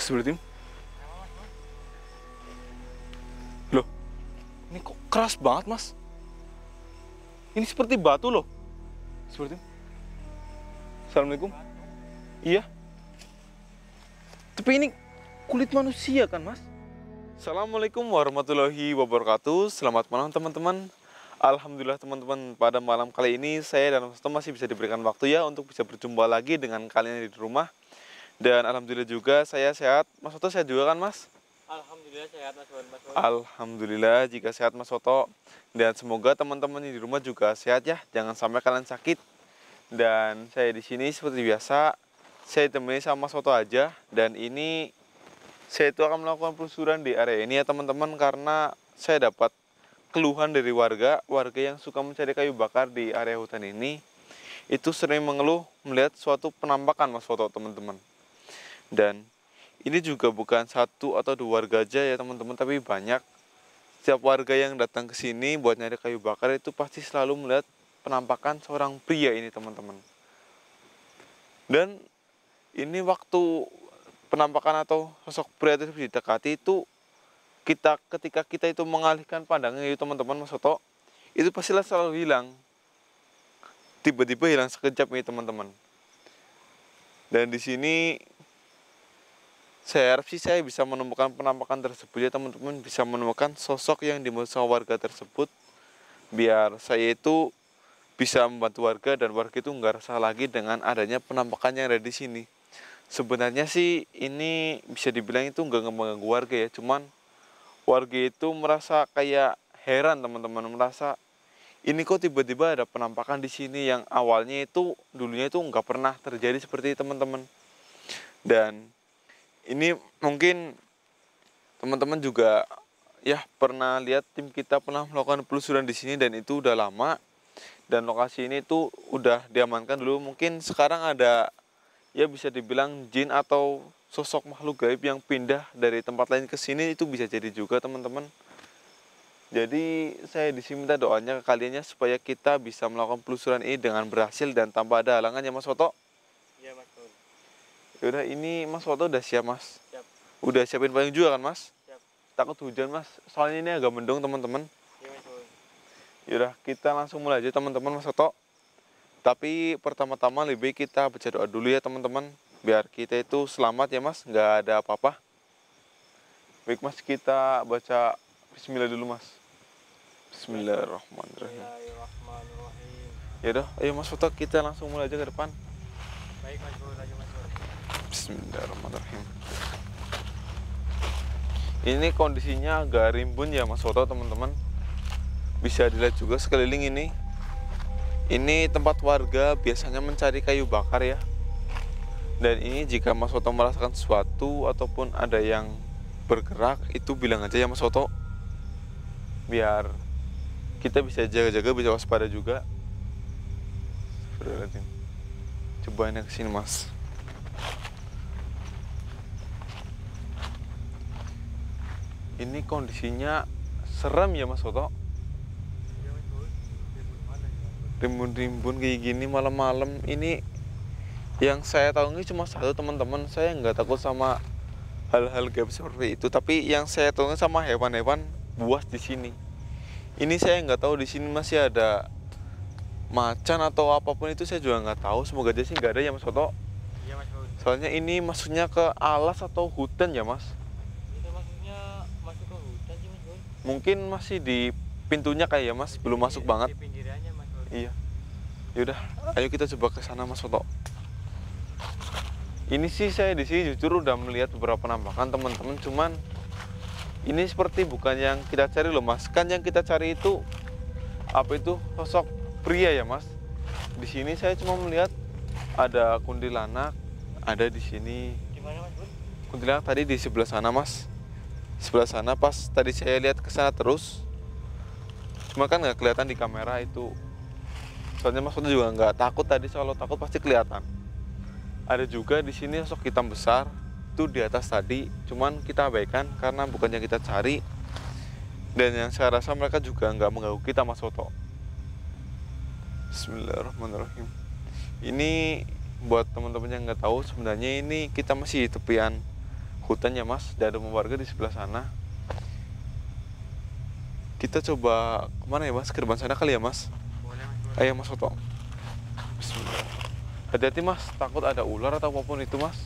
Astagfirullahaladzim. Loh, ini kok keras banget, Mas? Ini seperti batu loh. Astagfirullahaladzim. Assalamualaikum. Iya. Tapi ini kulit manusia kan, Mas? Assalamualaikum warahmatullahi wabarakatuh. Selamat malam teman-teman. Alhamdulillah teman-teman, pada malam kali ini saya dan Mas Soto masih bisa diberikan waktu ya untuk bisa berjumpa lagi dengan kalian di rumah. Dan alhamdulillah juga saya sehat. Mas Soto sehat juga kan, Mas? Alhamdulillah sehat, Mas Bon. Alhamdulillah jika sehat, Mas Soto. Dan semoga teman-teman di rumah juga sehat ya. Jangan sampai kalian sakit. Dan saya di sini seperti biasa, saya temani sama Mas Soto aja. Dan ini saya itu akan melakukan penelusuran di area ini ya teman-teman, karena saya dapat keluhan dari warga yang suka mencari kayu bakar di area hutan ini. Itu sering mengeluh melihat suatu penampakan, Mas Soto, teman-teman. Dan ini juga bukan satu atau dua warga aja ya teman-teman, tapi banyak. Setiap warga yang datang ke sini buat nyari kayu bakar itu pasti selalu melihat penampakan seorang pria ini, teman-teman. Dan ini waktu penampakan atau sosok pria tersebut didekati itu, ketika kita itu mengalihkan pandangan itu teman-teman, Mas Soto, itu pastilah selalu hilang. Tiba-tiba hilang sekejap nih teman-teman. Dan di sini saya harap sih saya bisa menemukan penampakan tersebut ya teman-teman, bisa menemukan sosok yang dimaksud sama warga tersebut, biar saya itu bisa membantu warga dan warga itu nggak resah lagi dengan adanya penampakan yang ada di sini. Sebenarnya sih ini bisa dibilang itu nggak mengganggu warga ya, cuman warga itu merasa kayak heran teman-teman, merasa ini kok tiba-tiba ada penampakan di sini yang awalnya itu dulunya itu nggak pernah terjadi seperti teman-teman. Dan ini mungkin teman-teman juga ya pernah lihat, tim kita pernah melakukan penelusuran di sini dan itu udah lama. Dan lokasi ini tuh udah diamankan dulu. Mungkin sekarang ada ya bisa dibilang jin atau sosok makhluk gaib yang pindah dari tempat lain ke sini, itu bisa jadi juga teman-teman. Jadi saya di sini minta doanya ke kaliannya supaya kita bisa melakukan penelusuran ini dengan berhasil dan tanpa ada halangan ya Mas Soto. Iya, Mas Bon. Yaudah, ini Mas Soto udah siap, Mas? Siap. Udah siapin payung juga kan, Mas? Siap. Takut hujan, Mas. Soalnya ini agak mendung, teman-teman. Iya, Mas Bon. Yaudah, kita langsung mulai aja, teman-teman, Mas Soto. Tapi pertama-tama lebih baik kita baca doa dulu ya, teman-teman. Biar kita itu selamat ya, Mas. Nggak ada apa-apa. Baik, Mas. Kita baca Bismillah dulu, Mas. Bismillahirrahmanirrahim. Bismillahirrahmanirrahim. Yaudah, ayo Mas Soto, kita langsung mulai aja ke depan. Baik, Mas Bon. Ayo, Mas Bon. Bismillahirrahmanirrahim. Ini kondisinya agak rimbun ya Mas Soto, teman-teman. Bisa dilihat juga sekeliling ini. Ini tempat warga biasanya mencari kayu bakar ya. Dan ini jika Mas Soto merasakan sesuatu ataupun ada yang bergerak, itu bilang aja ya Mas Soto. Biar kita bisa jaga-jaga, bisa waspada juga. Coba ini kesini, Mas. Ini kondisinya serem ya Mas Soto. Iya, Mas Bon. Rimbun mana ya, Mas Bon? Rimbun-rimbun kayak gini malam-malam. Ini yang saya tahu ini cuma satu, teman-teman. Saya nggak takut sama hal-hal gaib seperti itu. Tapi yang saya tahu sama hewan-hewan buas di sini. Ini saya nggak tahu di sini masih ada macan atau apapun itu, saya juga nggak tahu. Semoga aja sih nggak ada ya Mas Soto. Iya, Mas Bon. Soalnya ini masuknya ke alas atau hutan ya Mas. Itu maksudnya masuk ke hutan sih, Mas Bon. Mungkin masih di pintunya kayak ya Mas, belum masuk banget. Di pinggirannya, Mas Bon. Iya. Yaudah, ayo kita coba ke sana Mas Soto. Ini sih saya di sini jujur udah melihat beberapa penampakan teman-teman, cuman ini seperti bukan yang kita cari loh Mas. Kan yang kita cari itu apa itu, sosok pria ya Mas. Di sini saya cuma melihat ada kuntilanak ada di sini. Di mana, Mas Bon? Kuntilanak tadi di sebelah sana Mas. Sebelah sana pas tadi saya lihat ke sana terus. Cuma kan nggak kelihatan di kamera itu. Soalnya Mas Soto juga nggak takut tadi, kalau takut pasti kelihatan. Ada juga di sini sosok hitam besar itu di atas tadi, cuman kita abaikan karena bukan yang kita cari. Dan yang saya rasa mereka juga nggak mengganggu kita Mas Soto. Bismillahirrahmanirrahim. Ini buat teman-teman yang nggak tahu, sebenarnya ini kita masih di tepian hutan ya mas, dan ada warga di sebelah sana. Kita coba kemana ya mas? Ke depan sana kali ya mas? Boleh mas, boleh. Ayo mas Soto. Bismillah. Hati-hati mas, takut ada ular atau apapun itu mas.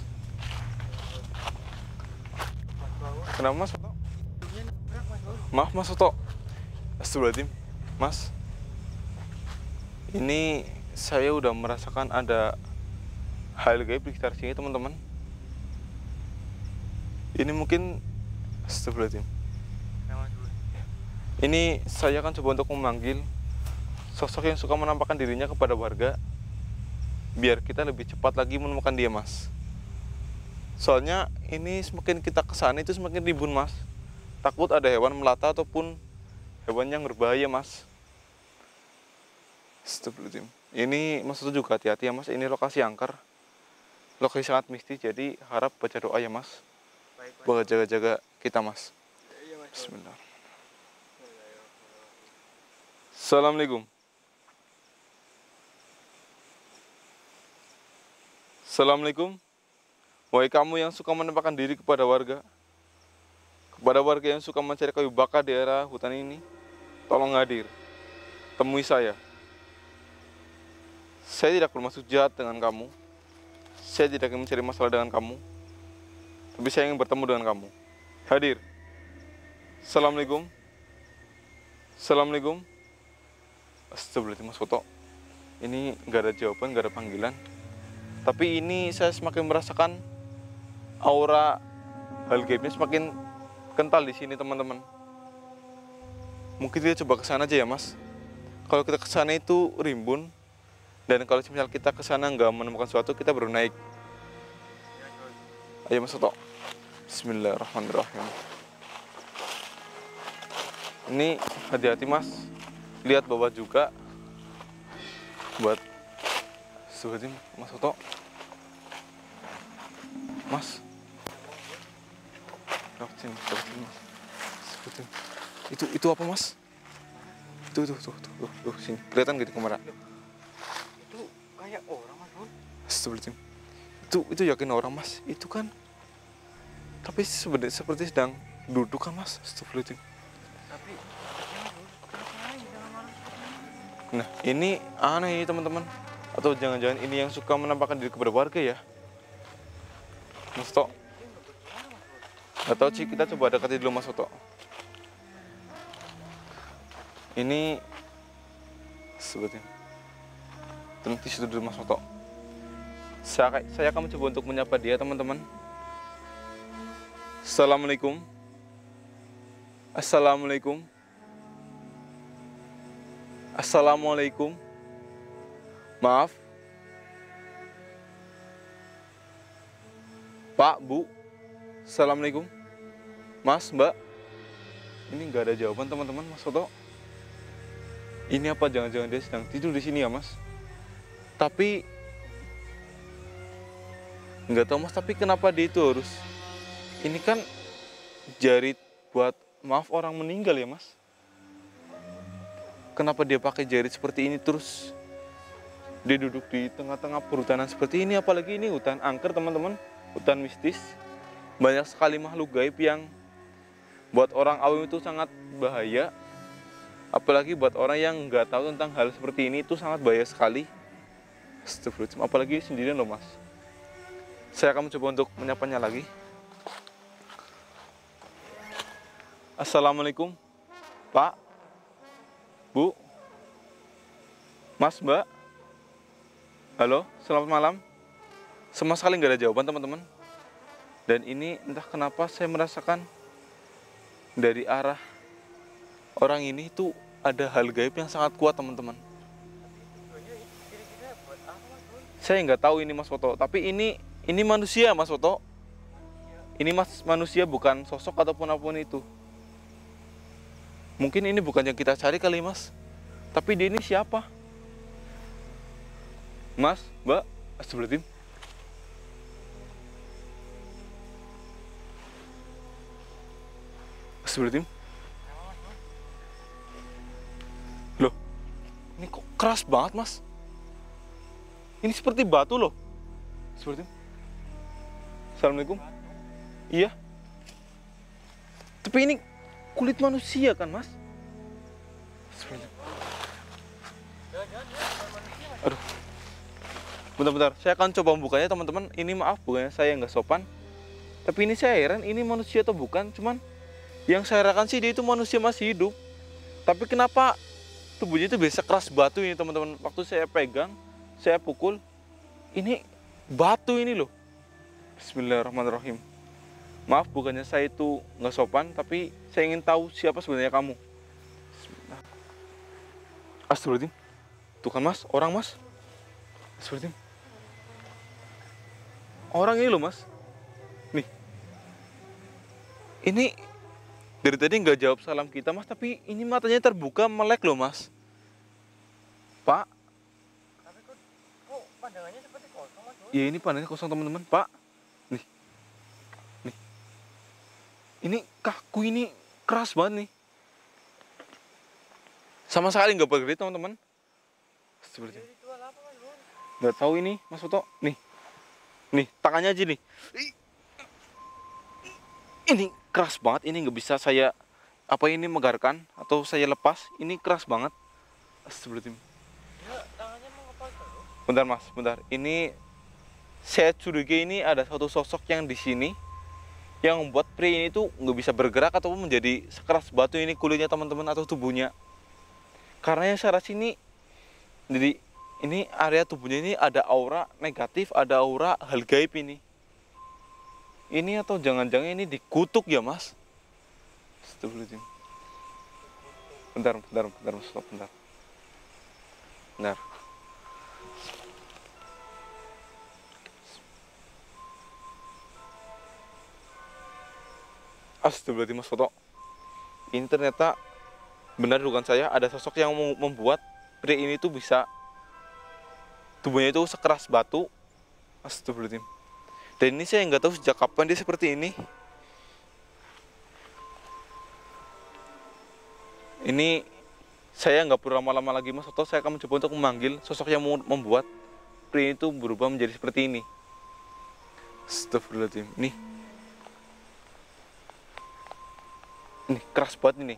Mas bawa. Kenapa mas Soto? Hidungnya nabrak mas bawa. Maaf mas Soto. Astagfirullahaladzim. Mas, ini saya udah merasakan ada hal gaib di sekitar sini teman-teman. Ini mungkin astagfirullahaladzim. Nah, mas bawa. Ini saya akan coba untuk memanggil sosok yang suka menampakkan dirinya kepada warga, biar kita lebih cepat lagi menemukan dia mas. Soalnya ini semakin kita kesana itu semakin ribun mas. Takut ada hewan melata ataupun hewan yang berbahaya mas. Astagfirullahaladzim. Ini maksudnya juga hati-hati ya mas. Ini lokasi angker, lokasi sangat mistis. Jadi harap baca doa ya mas, Baik mas. buat jaga-jaga kita mas. Iya mas. Bismillah. Assalamualaikum. Assalamualaikum. Wahai kamu yang suka menampakkan diri kepada warga yang suka mencari kayu bakar di daerah hutan ini, tolong hadir, temui saya. Saya tidak bermaksud jahat dengan kamu. Saya tidak ingin mencari masalah dengan kamu. Tapi saya ingin bertemu dengan kamu. Hadir. Assalamualaikum. Assalamualaikum. Astagfirullahaladzim mas Soto. Ini nggak ada jawaban, nggak ada panggilan. Tapi ini saya semakin merasakan aura hal gaibnya semakin kental di sini teman-teman. Mungkin kita coba ke sana aja ya mas. Kalau kita ke sana itu rimbun, dan kalau misal kita ke sana nggak menemukan sesuatu, kita baru naik. Ayo mas Soto. Bismillahirrahmanirrahim. Ini hati-hati mas. Lihat bawah juga. Buat Astagfirullahaladzim, mas Soto. Mas. Lewat sini mas. Astagfirullahaladzim. Itu apa mas? Tuh, sini. Kelihatan gitu kamera. Itu kayak orang mas bawa. Astagfirullahaladzim. Itu yakin orang mas. Itu kan. Tapi sebenarnya seperti sedang duduk kan mas. Astagfirullahaladzim. Tapi ya mas bawa. Kenapa lagi jangan malam? Nah ini aneh ini teman-teman. Atau jangan-jangan ini yang suka menampakkan diri kepada warga ya? Mas Soto. Gak tau sih, kita coba dekati dulu mas Soto. Ini sebetulnya di situ dulu mas Soto. Saya akan mencoba untuk menyapa dia teman-teman. Assalamualaikum. Assalamualaikum. Assalamualaikum. Maaf Pak, Bu. Assalamualaikum. Mas, Mbak. Ini nggak ada jawaban teman-teman mas Soto. Ini apa jangan-jangan dia sedang tidur di sini ya mas? Tapi nggak tahu mas, tapi kenapa dia itu harus ini kan jari buat maaf orang meninggal ya mas? Kenapa dia pakai jari seperti ini terus dia duduk di tengah-tengah perhutanan seperti ini? Apalagi ini hutan angker teman-teman, hutan mistis. Banyak sekali makhluk gaib yang buat orang awam itu sangat bahaya. Apalagi buat orang yang nggak tahu tentang hal seperti ini itu sangat bahaya sekali. Astagfirullahaladzim, apalagi sendirian loh mas. Saya akan mencoba untuk menyapanya lagi. Assalamualaikum Pak, Bu, Mas, Mbak. Halo, selamat malam. Sama sekali nggak ada jawaban teman-teman. Dan ini entah kenapa saya merasakan dari arah orang ini tuh ada hal gaib yang sangat kuat teman-teman. Kira-kira buat apa mas bawa? Saya nggak tahu ini mas Soto, tapi ini manusia mas Soto. Ini manusia, bukan sosok ataupun apapun itu. Mungkin ini bukan yang kita cari kali mas. Tapi dia ini siapa? Mas, Mbak, astagfirullahaladzim. Astagfirullahaladzim. Loh, ini kok keras banget mas? Ini seperti batu loh. Astagfirullahaladzim. Assalamualaikum. Iya. Tapi ini kulit manusia kan, Mas? Aduh. Bentar-bentar, saya akan coba membukanya teman-teman. Ini maaf bukannya saya nggak sopan. Tapi ini saya heran, ini manusia atau bukan? Cuman yang saya herankan sih dia itu manusia masih hidup. Tapi kenapa tubuhnya itu biasa keras batu ini teman-teman. Waktu saya pegang, saya pukul, ini batu ini loh. Bismillahirrahmanirrahim. Maaf bukannya saya itu nggak sopan, tapi saya ingin tahu siapa sebenarnya kamu. Astagfirullahaladzim. Tuh kan Mas, orang Mas. Astagfirullahaladzim. Orang ini loh Mas. Nih. Ini dari tadi nggak jawab salam kita Mas, tapi ini matanya terbuka melek loh Mas. Pak. Tapi kok pandangannya seperti kosong Mas? Ya ini pandangannya kosong teman-teman. Pak. Nih. Nih. Ini kaku ini keras banget nih. Sama sekali nggak bergerak teman-teman. Seperti Jadi jual apa Mas Bun? nggak tahu ini Mas Foto. Nih. Nih, tangannya aja nih. Ini keras banget, ini nggak bisa saya apa ini megarkan atau saya lepas. Ini keras banget. Astagfirullahaladzim. Ya, tangannya mau ngepal terus. Bentar Mas, bentar. Ini saya curiga ini ada satu sosok yang di sini yang membuat pria ini tuh nggak bisa bergerak ataupun menjadi sekeras batu ini kulitnya teman-teman atau tubuhnya. Karena yang saya rasa ini jadi ini area tubuhnya ini ada aura negatif, ada aura hal gaib ini. Ini atau jangan-jangan ini dikutuk ya Mas? Astagfirullahaladzim. Bentar, Mas, stop, bentar. Bentar. Astagfirullahaladzim Mas Foto. Ini ternyata benar dugaan saya ada sosok yang membuat pria ini tuh bisa tubuhnya itu sekeras batu. Astagfirullahaladzim. Dan ini saya nggak tahu sejak kapan dia seperti ini. Ini saya nggak perlu lama-lama lagi Mas Foto. Saya akan mencoba untuk memanggil sosok yang membuat pria itu berubah menjadi seperti ini. Astagfirullahaladzim. Nih keras banget ini.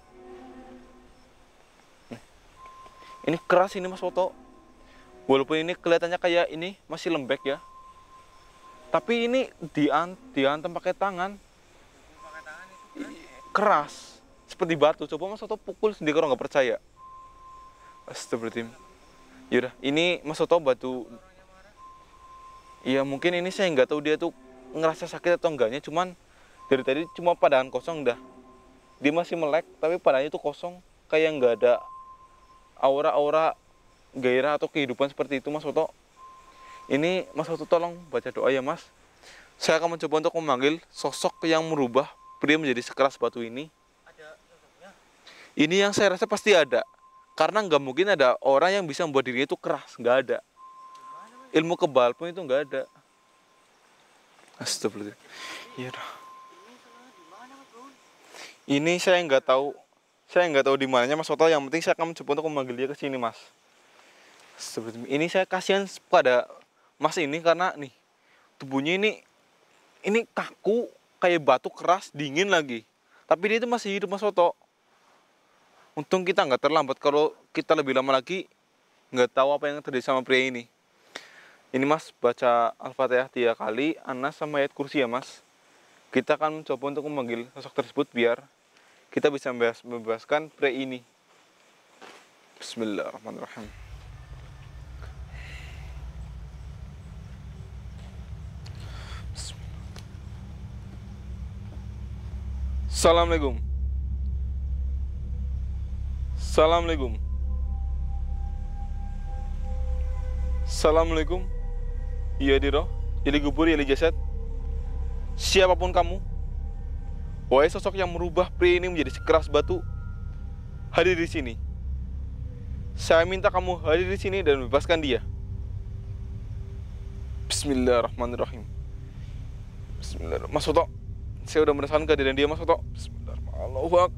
Ini keras ini Mas Foto. Walaupun ini kelihatannya kayak ini masih lembek ya. Tapi ini diantem pakai tangan. Pakai tangan itu Keras. Seperti batu. Coba Mas Foto pukul sendiri kalau nggak percaya. Astagfirullahaladzim. Yaudah, ini Mas Foto batu. Iya mungkin ini saya nggak tahu dia tuh ngerasa sakit atau enggaknya. Cuman dari tadi cuma pandangan kosong dah. Dia masih melek tapi pandangannya itu kosong. Kayak nggak ada aura-aura gairah atau kehidupan seperti itu Mas Foto. Ini Mas Foto tolong baca doa ya Mas. Saya akan mencoba untuk memanggil sosok yang merubah pria menjadi sekeras batu ini. ada sosoknya. Ini yang saya rasa pasti ada. Karena nggak mungkin ada orang yang bisa membuat dirinya itu keras. Nggak ada. Ilmu kebal pun itu nggak ada. Astagfirullah. Iya dah. Di mana Mas Bun? Ini saya nggak tahu. Saya nggak tahu di mananya Mas Foto. Yang penting saya akan mencoba untuk memanggil dia ke sini Mas. Astagfirullah. Ini saya kasihan pada Mas ini karena nih tubuhnya ini kaku kayak batu keras dingin lagi. Tapi dia itu masih hidup Mas Foto. Untung kita nggak terlambat. Kalau kita lebih lama lagi nggak tahu apa yang terjadi sama pria ini. Ini Mas baca Al-Fatihah 3 kali, Anas sama ayat kursi ya Mas. Kita akan mencoba untuk memanggil sosok tersebut biar kita bisa membebaskan pria ini. Bismillahirrahmanirrahim. Assalamualaikum. Assalamualaikum. Assalamualaikum. Iya Diro, jadi gubur ya jasad. Siapapun kamu, wahai sosok yang merubah pria ini menjadi sekeras batu, hadir di sini. Saya minta kamu hadir di sini dan bebaskan dia. Bismillahirrahmanirrahim. Bismillahirrahmanirrahim. Mas Foto, saya udah merasakan kehadiran dia Mas Foto. Bismillahirrahmanirrahim. Allahu Akbar.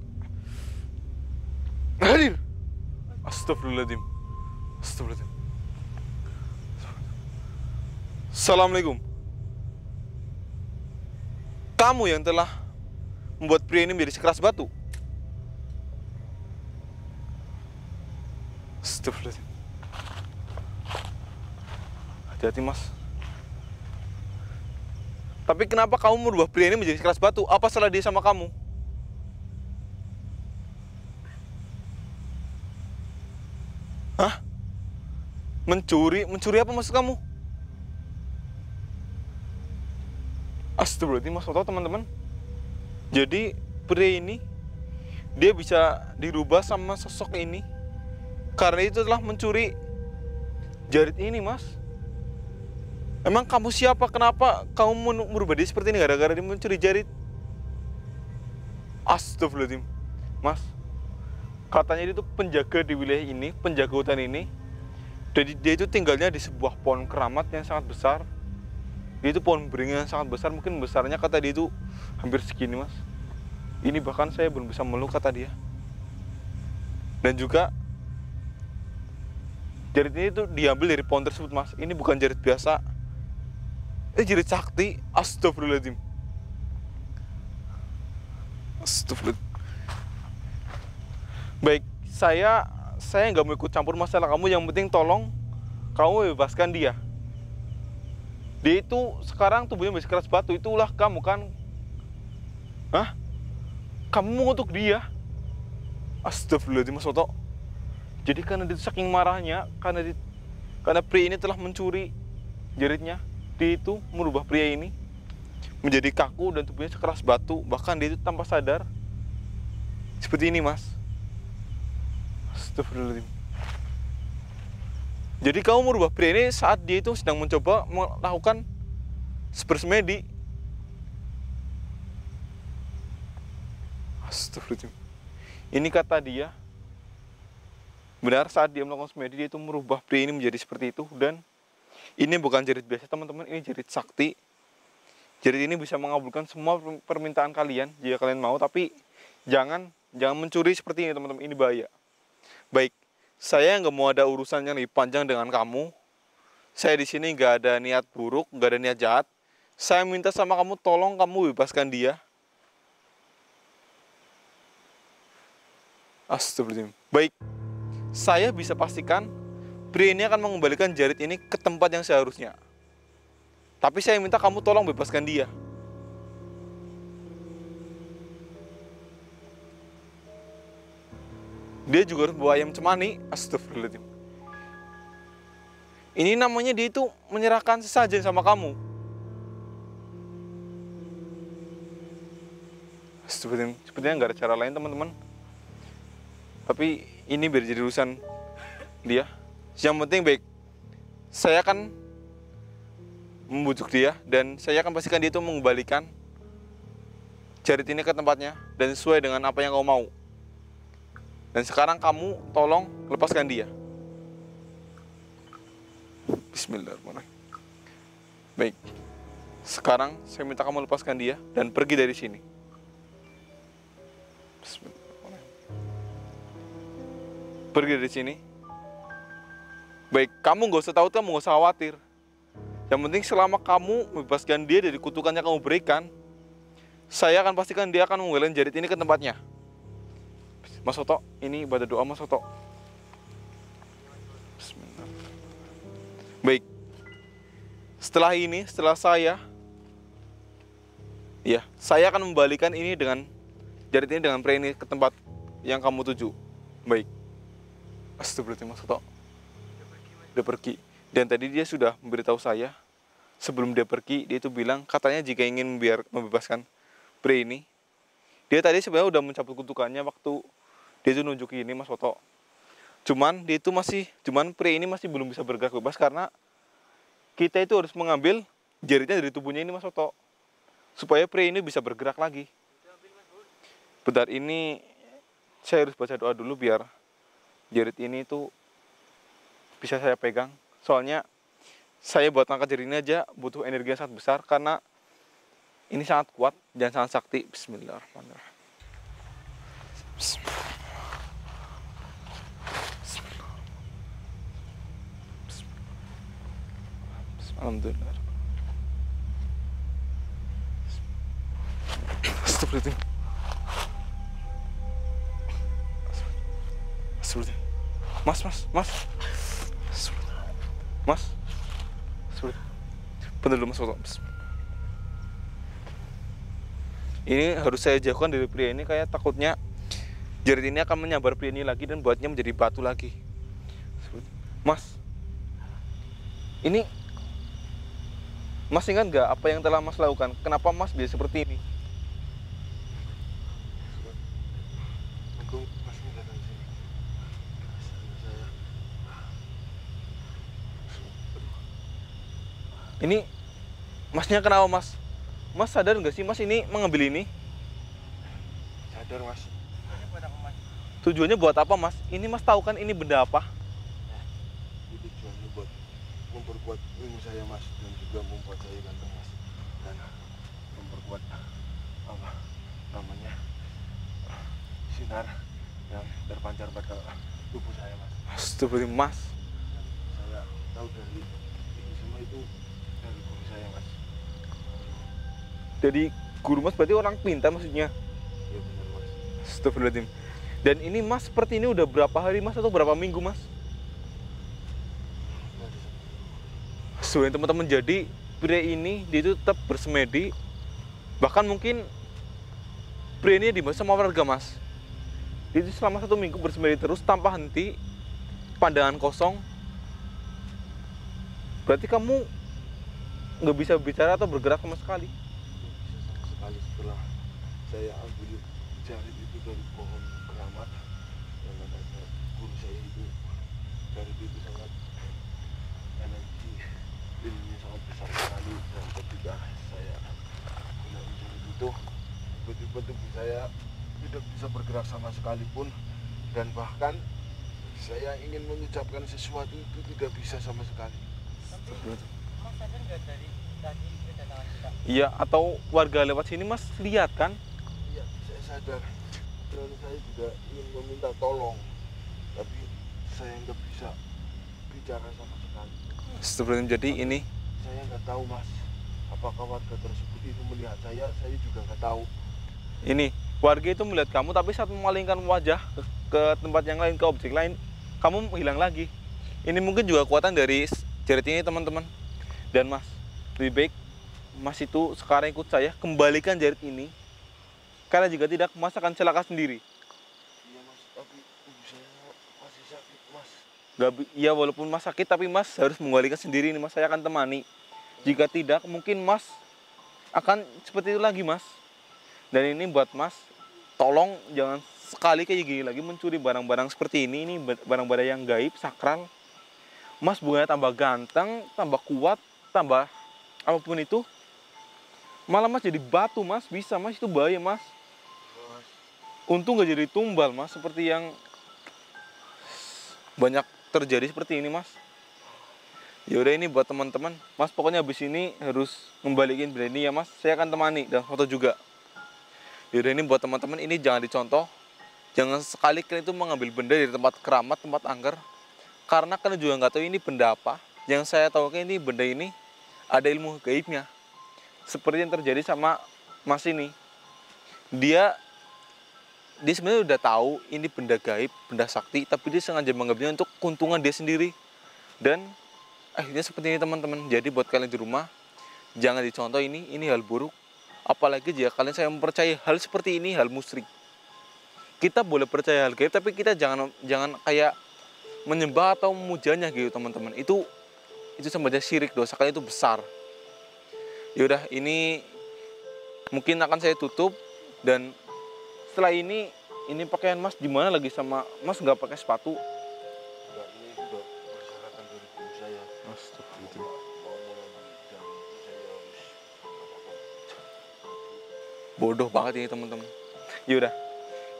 Hadir. Astagfirullahaladzim. Astagfirullahaladzim. Assalamualaikum. kamu yang telah membuat pria ini menjadi sekeras batu. Astagfirullahaladzim. Hati-hati mas. Tapi kenapa kamu merubah pria ini menjadi sekeras batu? Apa salah dia sama kamu? Hah? Mencuri? Mencuri apa maksud kamu? Astagfirullahaladzim mas Oto, teman-teman. Jadi pria ini dia bisa dirubah sama sosok ini karena itu telah mencuri jarit ini mas. Emang kamu siapa? Kenapa kamu merubah dia seperti ini gara-gara dia mencuri jarit? Astagfirullahaladzim mas. Katanya dia itu penjaga di wilayah ini, penjaga hutan ini. Jadi dia itu tinggalnya di sebuah pohon keramat yang sangat besar. Dia itu pohon beringin yang sangat besar. Mungkin besarnya kata dia itu hampir segini mas. Ini bahkan saya belum bisa meluk kata dia. Dan juga jarit ini tuh diambil dari pohon tersebut mas. Ini bukan jarit biasa. Ini jarit sakti. Astagfirullahaladzim. Astagfirullahaladzim. Baik, saya nggak mau ikut campur masalah kamu. Yang penting tolong kamu bebaskan dia. Dia itu sekarang tubuhnya masih keras batu. Itulah kamu kan? Hah? Kamu mengutuk dia? Astagfirullahaladzim Mas Oto. Jadi karena dia saking marahnya, karena pria ini telah mencuri jaritnya, dia itu merubah pria ini menjadi kaku dan tubuhnya sekeras batu. Bahkan dia itu tanpa sadar seperti ini mas. Astagfirullahaladzim. Jadi kamu merubah pria ini saat dia itu sedang mencoba melakukan semedi. Astagfirullahaladzim. Ini kata dia, benar saat dia melakukan semedi, dia itu merubah pria ini menjadi seperti itu. Dan ini bukan jarit biasa teman-teman, ini jarit sakti. Jarit ini bisa mengabulkan semua permintaan kalian jika kalian mau. Tapi jangan mencuri seperti ini teman-teman, ini bahaya. Baik, saya nggak mau ada urusan yang lebih panjang dengan kamu. Saya di sini nggak ada niat buruk, nggak ada niat jahat. Saya minta sama kamu, tolong kamu bebaskan dia. Astagfirullahaladzim. Baik, saya bisa pastikan pria ini akan mengembalikan jarit ini ke tempat yang seharusnya. Tapi saya minta kamu tolong bebaskan dia. Dia juga harus bawa ayam cemani. Astagfirullahaladzim. Ini namanya dia itu menyerahkan sesajen sama kamu. Astagfirullahaladzim. Sepertinya nggak ada cara lain teman-teman. Tapi ini biar jadi urusan dia. Yang penting baik, saya akan membujuk dia dan saya akan pastikan dia itu mengembalikan jarit ini ke tempatnya dan sesuai dengan apa yang kau mau. Dan sekarang kamu tolong lepaskan dia. Bismillahirrahmanirrahim. Baik, sekarang saya minta kamu lepaskan dia dan pergi dari sini. Bismillahirrahmanirrahim. Pergi dari sini. Baik, kamu gak usah tahu, kamu gak usah khawatir. Yang penting selama kamu membebaskan dia dari kutukan yang kamu berikan, saya akan pastikan dia akan mengembalikan jarit ini ke tempatnya. Mas Oto, ini ibadah doa Mas Oto. Bismillah. Baik, setelah ini, setelah saya akan membalikan ini dengan jarit ini dengan pria ini ke tempat yang kamu tuju. Baik. Astagfirullahaladzim Mas Oto. Dia pergi. Dan tadi dia sudah memberitahu saya, sebelum dia pergi, dia itu bilang, katanya jika ingin membebaskan pria ini, dia tadi sebenarnya udah mencabut kutukannya waktu dia itu nunjuk ini Mas Oto. Cuman pria ini masih belum bisa bergerak bebas karena kita itu harus mengambil jaritnya dari tubuhnya ini Mas Oto, supaya pria ini bisa bergerak lagi. Bentar, ini saya harus baca doa dulu biar jarit ini tuh bisa saya pegang. Soalnya saya buat angkat jarit ini aja butuh energi yang sangat besar karena ini sangat kuat dan sangat sakti. Bismillahirrahmanirrahim. Alhamdulillah. Astagfirullahaladzim. Astagfirullahaladzim. Mas. Astagfirullah. Mas. Astagfirullah. Bentar dulu Mas Foto. Ini harus saya jauhkan dari pria ini, kayak takutnya jarit ini akan menyambar pria ini lagi dan buatnya menjadi batu lagi. Mas, ini Mas ingat nggak apa yang telah Mas lakukan? Kenapa Mas bisa seperti ini? Untung Mas ini datang sini. Saya. Ini Masnya kenapa Mas? Mas sadar nggak sih Mas ini mengambil ini? Sadar Mas. Ini buat apa Mas? Tujuannya buat apa Mas? Ini Mas tahu kan ini benda apa? Ini tujuannya buat memperkuat ilmu saya Mas, dan juga membuat saya ganteng Mas, dan memperkuat apa namanya sinar yang terpancar pada tubuh saya Mas. Astagfirullah Mas. Saya tahu dari ini semua itu dari guru saya Mas. Jadi guru Mas berarti orang pintar maksudnya? Iya benar Mas. Astagfirullahaladzim. Dan ini Mas seperti ini udah berapa hari Mas atau berapa minggu Mas? Sebenarnya teman-teman, jadi pria ini dia itu tetap bersemedi, bahkan mungkin pria ini dimaksud sama warga Mas. Dia itu selama 1 minggu bersemedi terus tanpa henti, pandangan kosong. Berarti kamu nggak bisa bicara atau bergerak sama sekali. Bisa sama sekali setelah saya ambil jarit itu dari pohon keramat, dan katanya guru saya itu jarit itu sangat energi ilmunya sangat besar sekali, dan ketika saya gunain jarit itu tiba-tiba tubuh saya tidak bisa bergerak sama sekalipun, dan bahkan saya ingin mengucapkan sesuatu itu tidak bisa sama sekali. Mas sadar nggak dari tadi kedatangan kita? Iya, atau warga lewat sini Mas lihat kan? Iya, saya sadar, dan saya juga ingin meminta tolong, tapi saya nggak bisa bicara sama sekali. Astagfirullahaladzim. Jadi ini Saya nggak tahu Mas, apakah warga tersebut itu melihat saya juga nggak tahu. warga itu melihat kamu, tapi saat memalingkan wajah ke tempat yang lain, ke objek lain, kamu hilang lagi. Ini mungkin juga kekuatan dari jarit ini teman-teman. Dan Mas, lebih baik Mas itu sekarang ikut saya, kembalikan jarit ini, karena jika tidak Mas akan celaka sendiri. Iya Mas, tapi tubuh saya masih sakit Mas. Ya walaupun Mas sakit, tapi Mas harus mengembalikan sendiri ini Mas, saya akan temani. Jika tidak, mungkin Mas akan seperti itu lagi Mas. Dan ini buat Mas, tolong jangan sekali kayak gini lagi mencuri barang-barang seperti ini barang-barang yang gaib, sakral. Mas bukannya tambah ganteng, tambah kuat, tambah apapun itu, malah Mas jadi batu Mas, bisa Mas, itu bahaya Mas. Mas, Untung gak jadi tumbal Mas, seperti yang banyak terjadi seperti ini Mas. Ya udah, ini buat teman-teman, Mas pokoknya habis ini harus ngembalikin benda ini ya Mas, saya akan temani dan foto juga. Yaudah, ini buat teman-teman, ini jangan dicontoh. Jangan sekali kalian itu mengambil benda dari tempat keramat, tempat angker. Karena kalian juga nggak tahu ini benda apa. Yang saya tahu kan ini benda ini ada ilmu gaibnya. Seperti yang terjadi sama Mas ini. Dia sebenarnya udah tahu ini benda gaib, benda sakti, tapi dia sengaja mengambilnya untuk keuntungan dia sendiri. Dan akhirnya seperti ini teman-teman. Jadi buat kalian di rumah, jangan dicontoh ini hal buruk. Apalagi jika kalian saya mempercayai hal seperti ini, hal musyrik. Kita boleh percaya hal gaib, tapi kita jangan kayak menyembah atau memujanya gitu teman-teman. Itu sama aja syirik, dosa kalian itu besar. Yaudah, ini mungkin akan saya tutup. Dan setelah ini pakaian Mas gimana lagi sama Mas nggak pakai sepatu? enggak, ini udah persyaratan dari guru saya. Astagfirullah. Mau mengambil jarum itu saya harus apa-apa. Bodoh banget ini teman-teman. Yaudah,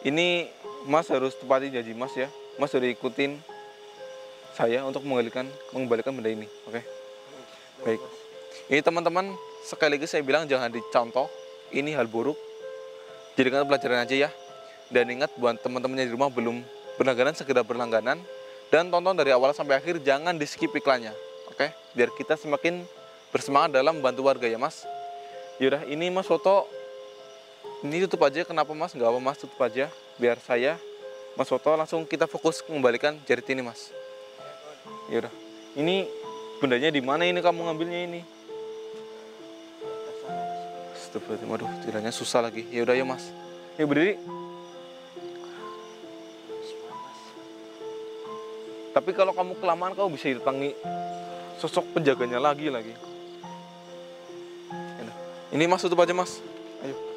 ini Mas harus tepati janji Mas ya. Mas harus ikutin saya untuk mengembalikan benda ini, oke? Baik. Ini teman-teman, sekali lagi saya bilang jangan dicontoh. Ini hal buruk. Jadikan pelajaran aja ya. Dan ingat buat teman-temannya di rumah belum berlangganan, segera berlangganan. Dan tonton dari awal sampai akhir, jangan di skip iklannya, oke? Biar kita semakin bersemangat dalam membantu warga ya Mas. Yaudah, ini Mas foto Ini tutup aja, kenapa mas? Nggak apa mas, tutup aja. Biar saya, Mas Soto langsung kita fokus mengembalikan jarit ini mas. Yaudah. Ini bendanya di mana ini kamu ngambilnya ini? Astagfirullahaladzim, waduh, tiranya susah lagi. Ya udah ya mas. Yuk berdiri. Tapi kalau kamu kelamaan kamu bisa datangi sosok penjaganya lagi. Yaudah. Ini mas tutup aja mas. Ayo.